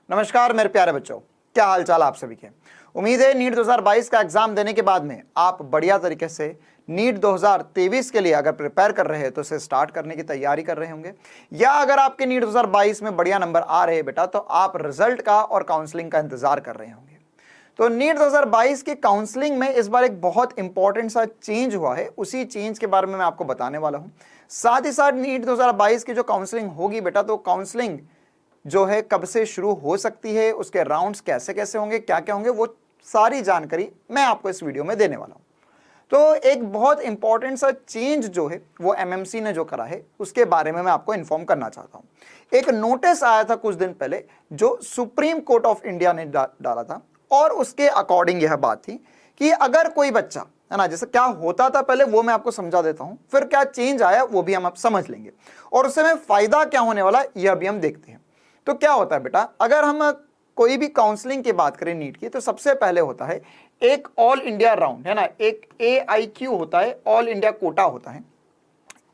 नमस्कार मेरे प्यारे बच्चों, क्या हाल चाल आप सभी के। उम्मीद है नीट 2022 का एग्जाम देने के बाद में आप बढ़िया तरीके से नीट 2023 के लिए अगर प्रिपेयर कर रहे हैं तो उसे स्टार्ट करने की तैयारी कर रहे होंगे, या अगर आपके नीट 2022 में बढ़िया नंबर आ रहे हैं बेटा तो आप रिजल्ट का और काउंसलिंग का इंतजार कर रहे होंगे। तो नीट 2022 की काउंसलिंग में इस बार एक बहुत इंपॉर्टेंट सा चेंज हुआ है, उसी चेंज के बारे में मैं आपको बताने वाला हूं। साथ ही साथ नीट 2022 की जो काउंसलिंग होगी बेटा, तो काउंसलिंग जो है कब से शुरू हो सकती है, उसके राउंड्स कैसे कैसे होंगे, क्या क्या होंगे, वो सारी जानकारी मैं आपको इस वीडियो में देने वाला हूं। तो एक बहुत इंपॉर्टेंट सा चेंज जो है वो एमएमसी ने जो करा है उसके बारे में मैं आपको इन्फॉर्म करना चाहता हूं। एक नोटिस आया था कुछ दिन पहले जो सुप्रीम कोर्ट ऑफ इंडिया ने डाला था, और उसके अकॉर्डिंग यह बात थी कि अगर कोई बच्चा है ना, जैसे क्या होता था पहले वो मैं आपको समझा देता हूं, फिर क्या चेंज आया वो भी हम आप समझ लेंगे, और उससे में फायदा क्या होने वाला यह भी हम देखते हैं। तो क्या होता है बेटा, अगर हम कोई भी काउंसलिंग की बात करें नीट की, तो सबसे पहले होता है एक ऑल इंडिया राउंड, है ना, एक AIQ होता है, ऑल इंडिया कोटा होता है।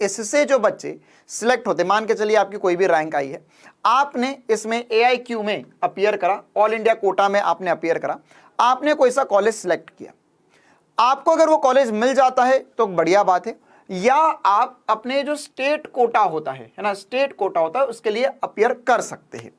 इससे जो बच्चे सिलेक्ट होते, मान के चलिए आपकी कोई भी रैंक आई है, आपने इसमें AIQ में अपीयर करा, ऑल इंडिया कोटा में आपने अपीयर करा, आपने कोई सा कॉलेज सिलेक्ट किया, आपको अगर वो कॉलेज मिल जाता है तो बढ़िया बात है, या आप अपने जो स्टेट कोटा होता है ना, स्टेट कोटा होता है उसके लिए अपीयर कर सकते हैं।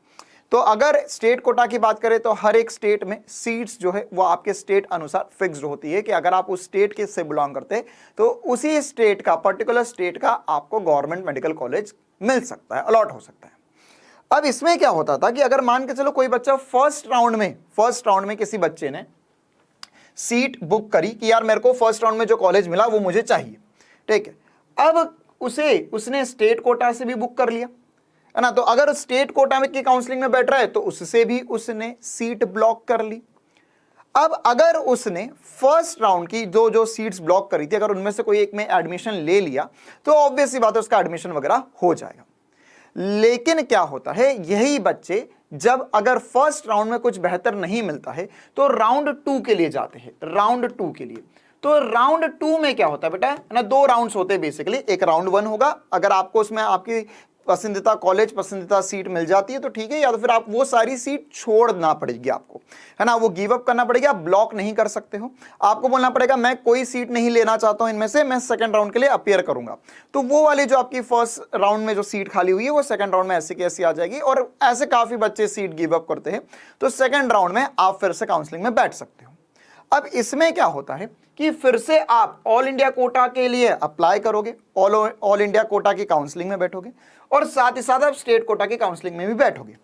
तो अगर स्टेट कोटा की बात करें तो हर एक स्टेट में सीट्स जो है वो आपके स्टेट अनुसार फिक्स्ड होती है, कि अगर आप उस स्टेट के से बिलोंग करते हैं तो उसी स्टेट का, पर्टिकुलर स्टेट का आपको गवर्नमेंट मेडिकल कॉलेज मिल सकता है, अलॉट हो सकता है। अब इसमें क्या होता था कि अगर मान के चलो कोई बच्चा फर्स्ट राउंड में किसी बच्चे ने सीट बुक करी कि यार मेरे को फर्स्ट राउंड में जो कॉलेज मिला वो मुझे चाहिए, ठीक है। अब उसने स्टेट कोटा से भी बुक कर लिया, है ना, तो अगर स्टेट कोटा में की काउंसलिंग में बैठ रहा है तो उससे भी उसने सीट ब्लॉक कर ली। अब अगर उसने फर्स्ट राउंड की जो सीट्स ब्लॉक करी थी, अगर उनमें से कोई एक में एडमिशन ले लिया तो ऑब्वियस सी बात है उसका एडमिशन वगैरह हो जाएगा। लेकिन क्या होता है, यही बच्चे जब अगर फर्स्ट राउंड में कुछ बेहतर नहीं मिलता है तो राउंड 2 के लिए जाते हैं, राउंड 2 के लिए। तो राउंड 2 में क्या होता है बेटा, है ना, 2 राउंड्स होते हैं बेसिकली। एक राउंड 1 होगा, अगर आपको उसमें आपकी पसंदीदा कॉलेज, पसंदीदा सीट मिल जाती है तो ठीक है, या तो फिर आप वो सारी सीट छोड़ना पड़ेगी आपको, है ना, वो गिव अप करना पड़ेगा, आप ब्लॉक नहीं कर सकते हो। आपको बोलना पड़ेगा मैं कोई सीट नहीं लेना चाहता हूं इनमें से, मैं सेकंड राउंड के लिए अपीयर करूंगा। तो वो वाली जो आपकी फर्स्ट राउंड में जो सीट खाली हुई है वो सेकंड राउंड में ऐसी की ऐसी आ जाएगी, और ऐसे काफी बच्चे सीट गिव अप करते हैं, तो सेकंड राउंड में आप फिर से काउंसलिंग में बैठ सकते हो। अब इसमें क्या होता है कि फिर से आप ऑल इंडिया कोटा के लिए अप्लाई करोगे, ऑल इंडिया कोटा की काउंसलिंग में बैठोगे, और साथ ही साथ आप स्टेट कोटा की काउंसलिंग में भी बैठोगे।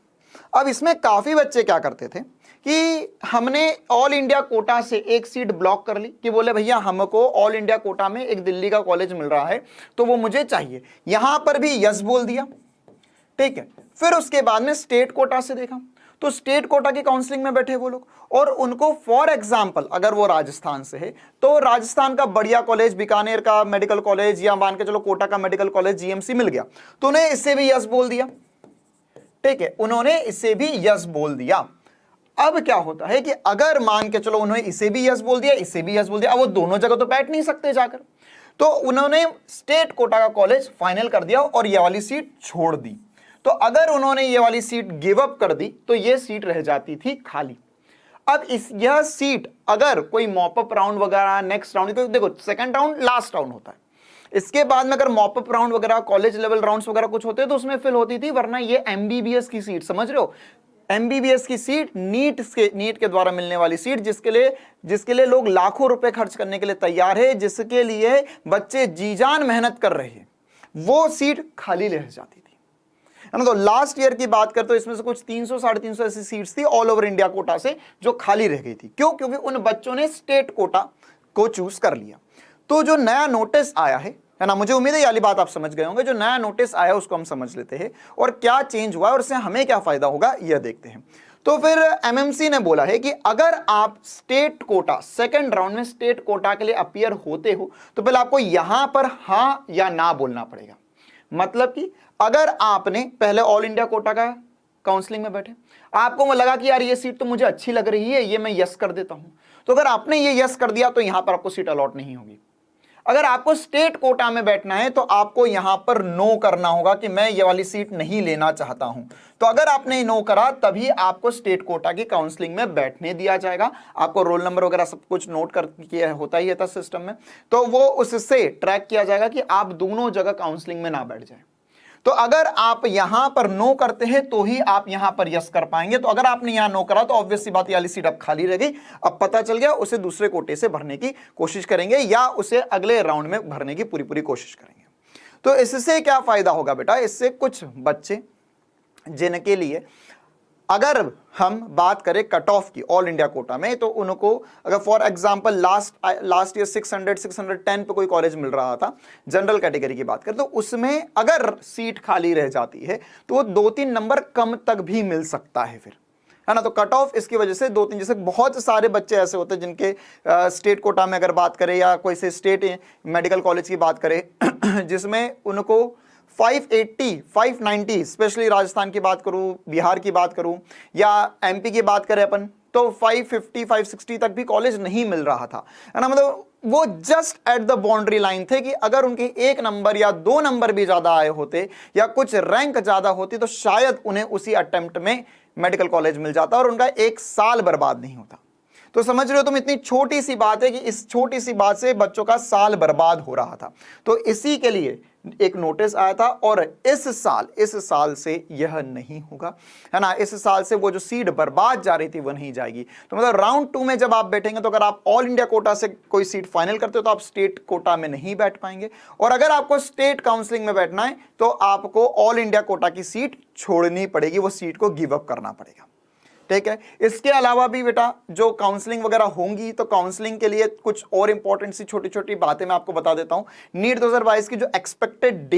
अब इसमें काफी बच्चे क्या करते थे कि हमने ऑल इंडिया कोटा से एक सीट ब्लॉक कर ली, कि बोले भैया हमको ऑल इंडिया कोटा में एक दिल्ली का कॉलेज मिल रहा है तो वो मुझे चाहिए, यहां पर भी यस बोल दिया, ठीक है। फिर उसके बाद में स्टेट कोटा से देखा तो स्टेट कोटा की काउंसलिंग में बैठे वो लोग, और उनको फॉर एग्जांपल अगर वो राजस्थान से है तो राजस्थान का बढ़िया कॉलेज, बीकानेर का मेडिकल कॉलेज, या मान के चलो कोटा का मेडिकल कॉलेज GMC मिल गया, तो उन्हें इससे भी यस बोल दिया, ठीक है, उन्होंने इससे भी यस बोल दिया। अब क्या होता है कि अगर मान के चलो उन्होंने इसे भी यस बोल दिया, इसे भी यस बोल दिया, अब वो दोनों जगह तो बैठ नहीं सकते जाकर, तो उन्होंने स्टेट कोटा का कॉलेज फाइनल कर दिया और यह वाली सीट छोड़ दी। तो अगर उन्होंने ये वाली सीट गिव अप कर दी तो ये सीट रह जाती थी खाली। अब यह सीट अगर कोई मॉपअप राउंड वगैरह नेक्स्ट राउंड, तो देखो सेकंड राउंड लास्ट राउंड होता है, इसके बाद में अगर मॉपअप राउंड वगैरह, कॉलेज लेवल राउंड्स वगैरह कुछ होते तो उसमें फिल होती थी, वरना ये MBBS की सीट, समझ रहे हो, MBBS की सीट, नीट के द्वारा मिलने वाली सीट, जिसके लिए लोग लाखों रुपए खर्च करने के लिए तैयार है, जिसके लिए बच्चे जी जान मेहनत कर रहे हैं, वो सीट खाली रह जाती थी, है ना। तो लास्ट ईयर की बात करते तो इसमें से कुछ 300 350 ऐसी सीट्स थी ऑल ओवर इंडिया कोटा से जो खाली रह गई थी। क्यों? क्योंकि उन बच्चों ने स्टेट कोटा को चूज कर लिया। तो जो नया नोटिस आया है ना, मुझे उम्मीद है ये वाली बात आप समझ गए होंगे। जो नया नोटिस आया उसको हम समझ लेते हैं, और क्या चेंज हुआ और उससे हमें क्या फायदा होगा यह देखते हैं। तो फिर MMC ने बोला है कि अगर आप स्टेट कोटा, सेकंड राउंड में स्टेट कोटा के लिए अपीयर होते हो तो पहले आपको यहां पर हां या ना बोलना पड़ेगा। मतलब कि अगर आपने पहले ऑल इंडिया कोटा का काउंसलिंग में बैठे, आपको लगा कि यार ये सीट तो मुझे अच्छी लग रही है, ये मैं यस कर देता हूं, तो अगर आपने ये यस कर दिया तो यहां पर आपको सीट अलॉट नहीं होगी। अगर आपको स्टेट कोटा में बैठना है तो आपको यहां पर नो करना होगा कि मैं ये वाली सीट नहीं लेना चाहता हूं। तो अगर आपने नो करा तभी आपको स्टेट कोटा की काउंसलिंग में बैठने दिया जाएगा। आपको रोल नंबर वगैरह सब कुछ नोट कर किया होता ही था सिस्टम में, तो वो उससे ट्रैक किया जाएगा कि आप दोनों जगह काउंसलिंग में ना बैठ जाए। तो अगर आप यहां पर नो करते हैं तो ही आप यहां पर यस कर पाएंगे। तो अगर आपने यहां नो करा तो ऑब्वियस सी बात, ये वाली सीट अब खाली रह गई। अब पता चल गया, उसे दूसरे कोटे से भरने की कोशिश करेंगे या उसे अगले राउंड में भरने की पूरी कोशिश करेंगे। तो इससे क्या फायदा होगा बेटा, इससे कुछ बच्चे जिनके लिए अगर हम बात करें कट ऑफ की ऑल इंडिया कोटा में, तो उनको अगर फॉर एग्जांपल लास्ट ईयर 610 पे कोई कॉलेज मिल रहा था, जनरल कैटेगरी की बात करें, तो उसमें अगर सीट खाली रह जाती है तो वो 2-3 नंबर कम तक भी मिल सकता है फिर, है ना। तो कट ऑफ इसकी वजह से 2-3, जैसे बहुत सारे बच्चे ऐसे होते हैं जिनके स्टेट कोटा में अगर बात करें या कोई से स्टेट मेडिकल कॉलेज की बात करें जिसमें उनको 580, 590, स्पेशली राजस्थान की बात करूं, बिहार की बात करूं या एमपी की बात करें अपन, तो 550, 560 तक भी कॉलेज नहीं मिल रहा था, है ना। मतलब वो just at the boundary line थे कि अगर उनके 1 नंबर या 2 नंबर भी ज्यादा आए होते या कुछ रैंक ज्यादा होती तो शायद उन्हें उसी अटेम्प्ट में मेडिकल कॉलेज मिल जाता और उनका 1 साल बर्बाद नहीं होता। तो समझ रहे हो तुम, इतनी छोटी सी बात है कि इस छोटी सी बात से बच्चों का साल बर्बाद हो रहा था। तो इसी के लिए एक नोटिस आया था और इस साल से यह नहीं होगा, है ना। इस साल से वो जो सीट बर्बाद जा रही थी वो नहीं जाएगी। तो मतलब राउंड 2 में जब आप बैठेंगे तो अगर आप ऑल इंडिया कोटा से कोई सीट फाइनल करते हो तो आप स्टेट कोटा में नहीं बैठ पाएंगे, और अगर आपको स्टेट काउंसलिंग में बैठना है तो आपको ऑल इंडिया कोटा की सीट छोड़नी पड़ेगी, वो सीट को गिव अप करना पड़ेगा, ठीक है। इसके अलावा भी बेटा जो काउंसलिंग वगैरह होंगी, तो काउंसलिंग के लिए कुछ और इंपॉर्टेंट सी छोटी छोटी बातें मैं आपको बता देता हूं। नीट 2022 की जो एक्सपेक्टेड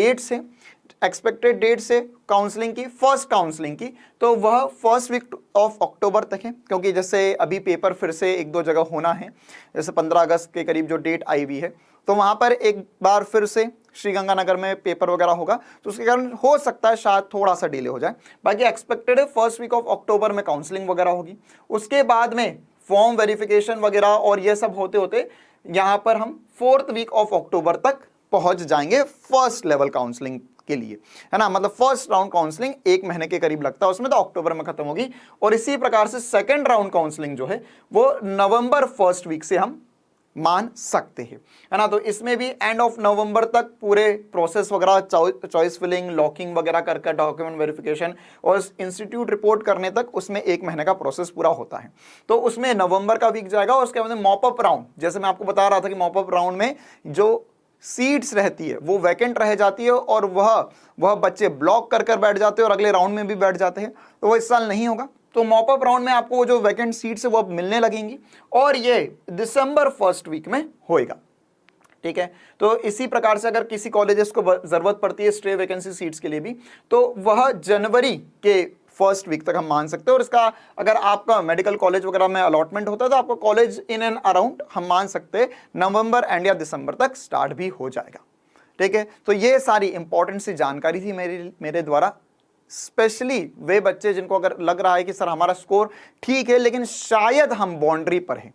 डेट्स है काउंसलिंग की, फर्स्ट काउंसलिंग की, तो वह फर्स्ट वीक ऑफ अक्टूबर तक है, क्योंकि जैसे अभी पेपर फिर से 1-2 जगह होना है, जैसे 15 अगस्त के करीब जो डेट आई हुई है, तो वहां पर एक बार फिर से श्रीगंगानगर में पेपर वगैरह होगा, तो उसके कारण हो सकता है शायद थोड़ा सा डिले हो जाए। बाकी एक्सपेक्टेड है फर्स्ट वीक ऑफ अक्टूबर में काउंसलिंग वगैरह होगी। उसके बाद में फॉर्म वेरिफिकेशन वगैरह और ये सब होते होते यहां पर हम 4th वीक ऑफ अक्टूबर तक पहुंच जाएंगे फर्स्ट लेवल काउंसलिंग के लिए, है ना। मतलब फर्स्ट राउंड काउंसलिंग 1 महीने के करीब लगता है उसमें, तो अक्टूबर में खत्म होगी। और इसी प्रकार से सेकेंड राउंड काउंसलिंग जो है वो नवंबर फर्स्ट वीक से हम मान सकते हैं, है ना। तो इसमें भी एंड ऑफ नवंबर तक पूरे प्रोसेस वगैरह, चॉइस फिलिंग, लॉकिंग वगैरह कर डॉक्यूमेंट वेरिफिकेशन और इंस्टीट्यूट रिपोर्ट करने तक उसमें 1 महीने का प्रोसेस पूरा होता है। तो उसमें नवंबर का वीक जाएगा। और उसके बाद मॉप अप राउंड, जैसे मैं आपको बता रहा था कि मॉप अप राउंड में जो सीट्स रहती है वो वैकेंट रह जाती है और वह बच्चे ब्लॉक कर बैठ जाते हैं और अगले राउंड में भी बैठ जाते हैं, तो वो इस साल नहीं होगा। तो मॉप अप राउंड में आपको जो वैकेंट सीट्स है वो अब मिलने लगेंगी और ये दिसंबर फर्स्ट वीक में होएगा, ठीक है। तो इसी प्रकार से अगर किसी कॉलेजेस को जरूरत पड़ती है स्ट्रे वैकेंसी सीट्स के लिए भी, तो वह जनवरी के फर्स्ट वीक तक हम मान सकते हैं। और इसका अगर आपका मेडिकल कॉलेज वगैरह में अलॉटमेंट होता है तो आपका कॉलेज इन एंड अराउंड हम मान सकते हैं नवंबर एंड या दिसंबर तक स्टार्ट भी हो जाएगा, ठीक है। तो ये सारी इंपॉर्टेंट सी जानकारी थी मेरे द्वारा, स्पेशली वे बच्चे जिनको अगर लग रहा है कि सर हमारा स्कोर ठीक है लेकिन शायद हम बाउंड्री पर हैं,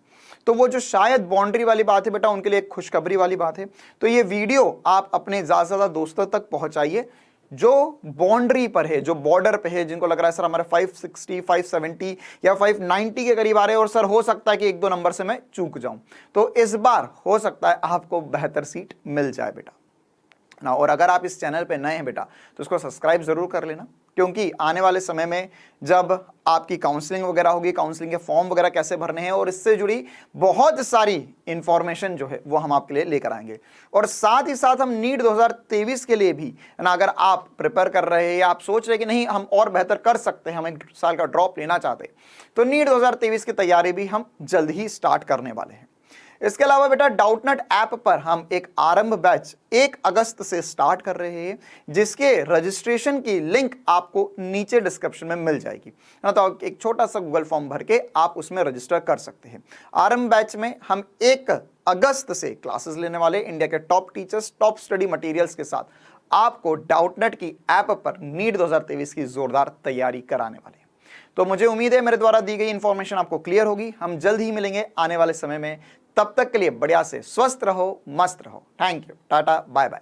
तो वो जो शायद बाउंड्री वाली बात है बेटा, उनके लिए एक खुशखबरी वाली बात है। तो ये वीडियो आप अपने ज़्यादा से ज़्यादा दोस्तों तक पहुंचाइए जो बाउंड्री पर है, जो बॉर्डर पे है, जिनको लग रहा है सर हमारे 560, 570 या 590 के करीब आ रहे हैं और सर हो सकता है कि 1-2 नंबर से मैं चूक जाऊं। तो इस बार हो सकता है आपको बेहतर सीट मिल जाए बेटा ना। और अगर आप इस चैनल पे नए हैं बेटा तो उसको सब्सक्राइब जरूर कर लेना, क्योंकि आने वाले समय में जब आपकी काउंसलिंग वगैरह होगी, काउंसलिंग के फॉर्म वगैरह कैसे भरने हैं और इससे जुड़ी बहुत सारी इंफॉर्मेशन जो है वो हम आपके लिए लेकर आएंगे। और साथ ही साथ हम नीट 2023 के लिए भी, है ना, अगर आप प्रिपेयर कर रहे हैं या आप सोच रहे हैं कि नहीं हम और बेहतर कर सकते हैं, हम 1 साल का ड्रॉप लेना चाहते हैं, तो नीट 2023 की तैयारी भी हम जल्द ही स्टार्ट करने वाले हैं। इसके अलावा बेटा डाउटनट ऐप पर हम एक आरंभ बैच 1 अगस्त से स्टार्ट कर रहे हैं, जिसके रजिस्ट्रेशन की लिंक आपको नीचे डिस्क्रिप्शन में मिल जाएगी, तो एक छोटा सा गूगल फॉर्म भर के आप उसमें रजिस्टर कर सकते हैं। आरंभ बैच में हम 1 अगस्त से क्लासेस लेने वाले, इंडिया के top teachers, top study materials के साथ आपको डाउटनट की ऐप पर नीट 2023 की जोरदार तैयारी कराने वाले। तो मुझे उम्मीद है मेरे द्वारा दी गई इंफॉर्मेशन आपको क्लियर होगी। हम जल्द ही मिलेंगे आने वाले समय में। तब तक के लिए बढ़िया से स्वस्थ रहो, मस्त रहो। Thank you, tata, bye bye.